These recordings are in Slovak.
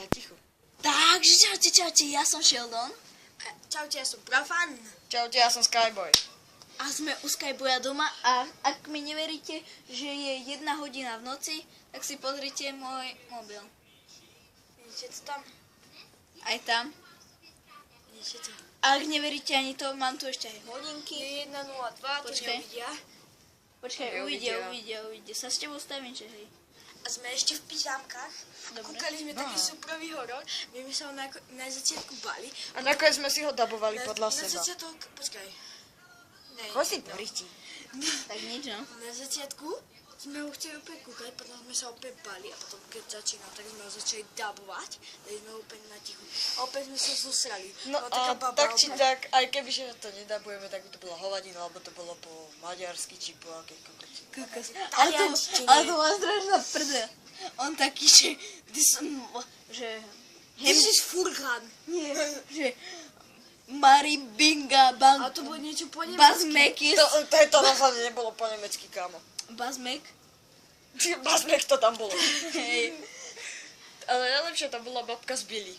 Ale ticho. Takže čaute, ja som Sheldon. Čaute, ja som Profan. Čaute, ja som Skyboy. A sme u Skyboya doma a ak mi neveríte, že je 1 hodina v noci, tak si pozrite môj mobil. Vidíte to tam? Aj tam. Vidíte to? A ak neveríte ani to, mám tu ešte aj hodinky. Je 1:02, to Počkaj. neuvidia. Počkaj, Neuvidia. uvidia. Sa s tebou stavím, že hej. A sme ešte v pyžámkach. Dobre. Kúkali sme taký súprový horor. My sa ho na začiatku bali. A nakoniec sme si ho dabovali podľa Na seba. začiatok, počkaj. Ne, Choď si poriti. Tak nič, no. na začiatku sme ho chceli opäť kúkať, potom sme sa opäť bali a potom keď začínal, tak sme ho začali dabovať. Dali sme ho opäť na tichu. A opäť sme sa zosrali. No Bola taká a baba tak či opäť. tak, aj keby že to nedabujeme, tak by to bola hovadina, alebo to bolo po maďarsky, či po akej kokoti. Taliančine. Ale to má strašná prdel. On taký, že This is Furkan. nie, že Maribinga Ale Bang to bolo niečo po nemecky. Bazmekis To rozhodne nebolo po nemecky, kámo. Bazmek. Bazmek to tam bolo. Hej. Ale najlepšia tam bola babka z Billy,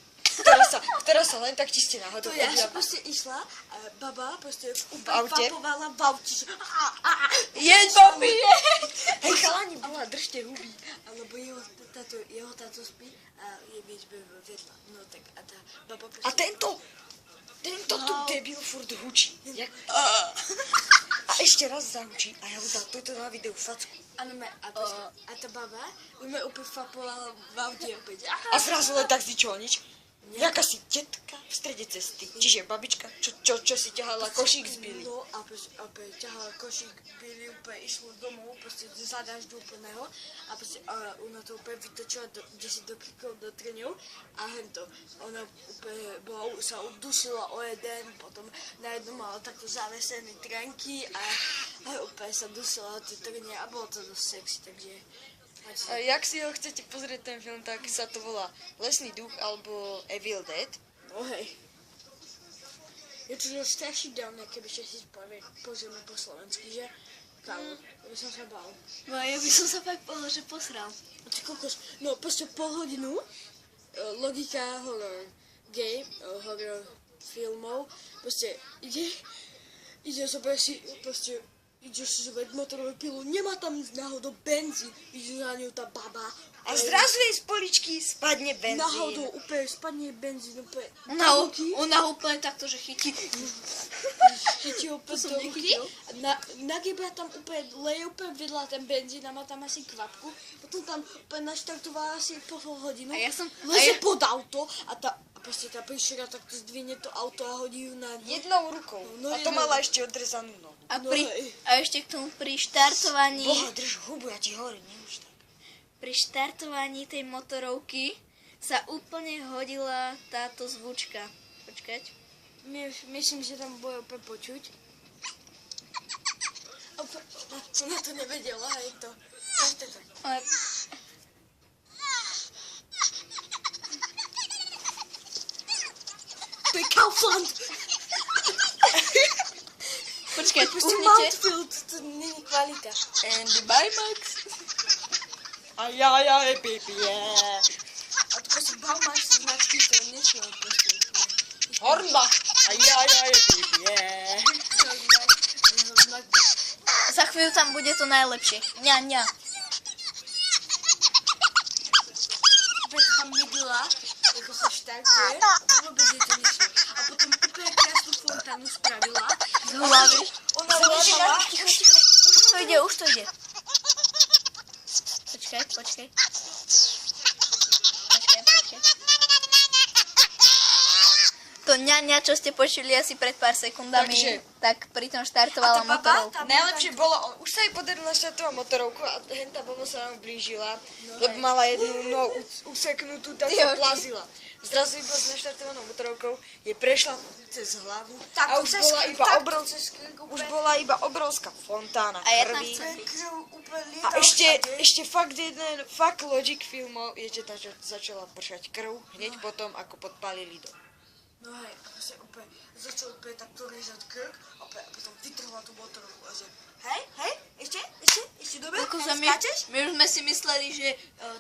ktorá sa len tak čiste náhodou To ja som objavila. proste išla a baba proste V aute? vapovala v aute. že Jeď, babi, jeď! Hej, chalani, bola, držte huby. Alebo jeho táto spí a je liečbe vedľa. No tak a tá baba proste... A tento tu debil furt hučí. A ešte raz zahučí a ja mu dám toto na videu facku. Áno, a tá baba mi úplne vapovala v aute opäť. A zrazu len tak zičoval nič. Jaká si tetka v strede cesty. Čiže babička, čo si ťahala košík z Billy. No a opäť ťahala košík, Billy úplne išlo domov, proste za dažďu úplného a proste ona to úplne vytočila, kde si doklikol do trňov a hento. Ona úplne sa udusila o jeden, potom najednou mala takto zavesené trenky a úplne sa dusila o tie trne a bolo to dosť sexy, takže... A jak si ho chcete pozrieť ten film, tak sa to volá Lesný duch alebo Evil Dead. No hej. Je to strašidelné, keby ste si pozrieme po slovensky, že? Kámo, by som sa bál. No ja by som sa fakt že posral. A ty kokos, no proste pol hodinu, logika horror game, horror filmov, proste ide zobrať si, proste ideš si zobrať motorovú pilu, nemá tam náhodou benzín, ide na ňu tá baba. A zrazu jej z poličky spadne benzín. Náhodou úplne spadne benzín, úplne Ona ho úplne takto, že chytí. chytí úplne som do ruky. nechytil. Nagieba tam úplne, leje úplne vedľa ten benzín a má tam asi kvapku. Potom tam úplne naštartovala asi pol hodinu. Leze pod auto a proste tá príšera takto zdvihne to auto a hodí ju na ňu. Jednou rukou. No, A to jednou. mala ešte odrezanú nohu. A ešte k tomu pri štartovaní, Boha, drž hubu, ja ti hovorím, nemôž tak. pri štartovaní tej motorovky sa úplne hodila táto zvučka. Počkať. Myslím, že tam bude úplne počuť. Ona to nevedela, hej to. Ešte to. Ale To je Kaufland! počkať, Proste uhnite. Mountfield, to není kvalita. Andy Bymax. A ja, baby, yeah. A to proste Baumax značky, to nešlo proste. Hornbach. A ja, baby, yeah. Za chvíľu tam bude to najlepšie. Ňa. Úplne tam nedila, ako sa štartuje, vôbec je to nešlo. A potom úplne krásnu fontánu spravila. Z hlavy. Ona ležala. Už to ide. Počkaj. To ňa, čo ste počuli asi pred pár sekundami, Takže- tak pri tom štartovala A tá baba, motorovku. tá- Najlepšie bolo, už sa jej podarilo naštartovať motorovku a henta baba sa nám blížila, lebo mala jednu nohu useknutú, tak sa plazila. Zrazu iba s naštartovanou motorovkou je prešla cez hlavu Tak, a už cez bola, krk, iba tak. už bola iba obrovská fontána A ja tam krvi. chcem byť. A ešte fakt jeden logic filmov je, že začala pršať krv hneď potom, ako podpálili dom. No hej, a proste úplne začal úplne takto rezať krk a potom vytrhla tú motorovku a že hej, ešte dobre, skáčeš? My už sme si mysleli, že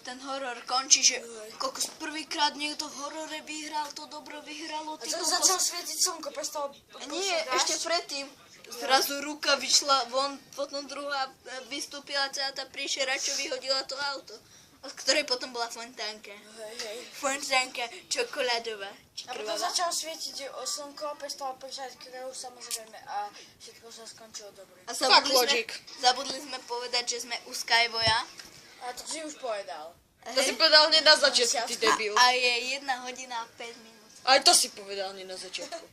ten horor končí, že kokos prvýkrát niekto v horore vyhral, to dobro vyhralo, ty kokos. Začal svietiť slnko, prestalo. Nie, ešte predtým. Zrazu ruka vyšla von, potom druhá vystúpila celá tá príšera, čo vyhodila to auto. Od ktorej potom bola fontánka. Hej. Fontánka čokoládová. A potom začalo svietiť slnko, prestalo pršať krev samozrejme a všetko sa skončilo dobre. A Fuck logic. zabudli sme povedať, že sme u Skyboya. A to si už povedal. To si povedal hneď na začiatku, ty debil. A je 1 hodina a 5 minút. Aj to si povedal hneď na začiatku.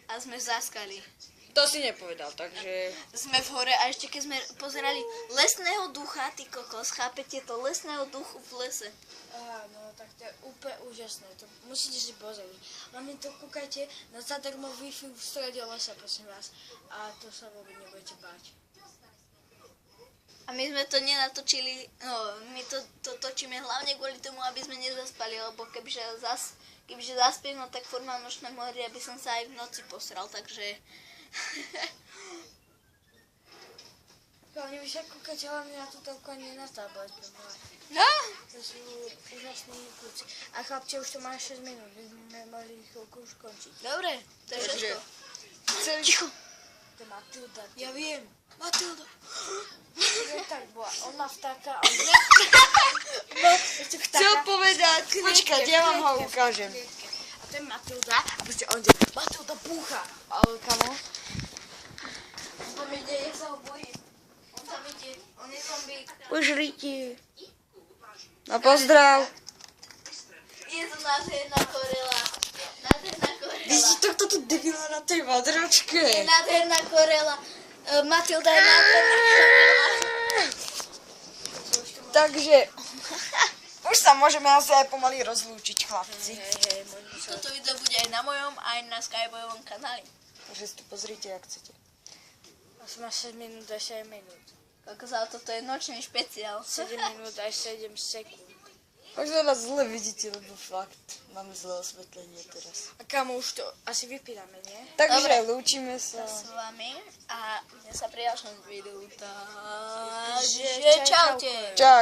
A sme zaskali. To si nepovedal, takže... Sme v hore a ešte keď sme pozerali lesného ducha, ty kokos, chápete to? Lesného duchu v lese. Aha, no tak to je úplne úžasné, to musíte si pozrieť. Hlavne to kúkajte na zadarmo Wi-Fi v strede lesa, prosím vás. A to sa vôbec nebudete báť. A my sme to nenatočili, no my to točíme hlavne kvôli tomu, aby sme nezaspali, lebo kebyže zaspím, no tak furt mám nočné mory, aby som sa aj v noci posral, takže... Hlavne vy sa kúkajte hlavne na tú telku a nie na tablet. No, To sú úžasní kľúci. A chlapče, už to má 6 minút, my sme mali chvíľku už končiť. dobre, to je Takže- všetko. Ticho. To je Matilda. Ja viem. Matilda. To tak bola, ona vtáka a Chcel povedať, počkať, ja vám ho ukážem. A to je Matilda a proste on ide, Matilda búcha. Ale kamo? On tam ide, ja sa ho bojím. On tam ide, on je zombík. Užriti. A pozdrav. Je to nádherná korela. Nádherná korela. Vidíte tohto tu debila na tej vadračke. Je nádherná korela. Matilda je nádherná korela. Takže už sa môžeme asi aj pomaly rozlúčiť, chlapci. Hej, možno sa... Toto video bude aj na mojom, aj na Skyboyovom kanáli. Takže si to pozrite, ak chcete. Asi má 6 minút a 7 minút. Kokos, toto je nočný špeciál. 7 minút a 7 sekúnd. Možno nás zle vidíte, lebo fakt máme zlé osvetlenie teraz. A kamo, už to asi vypíname, nie? Takže Dobre. lúčime sa. S vami a ja sa pri ďalšom videu. Takže Čaute. čaute. Čau.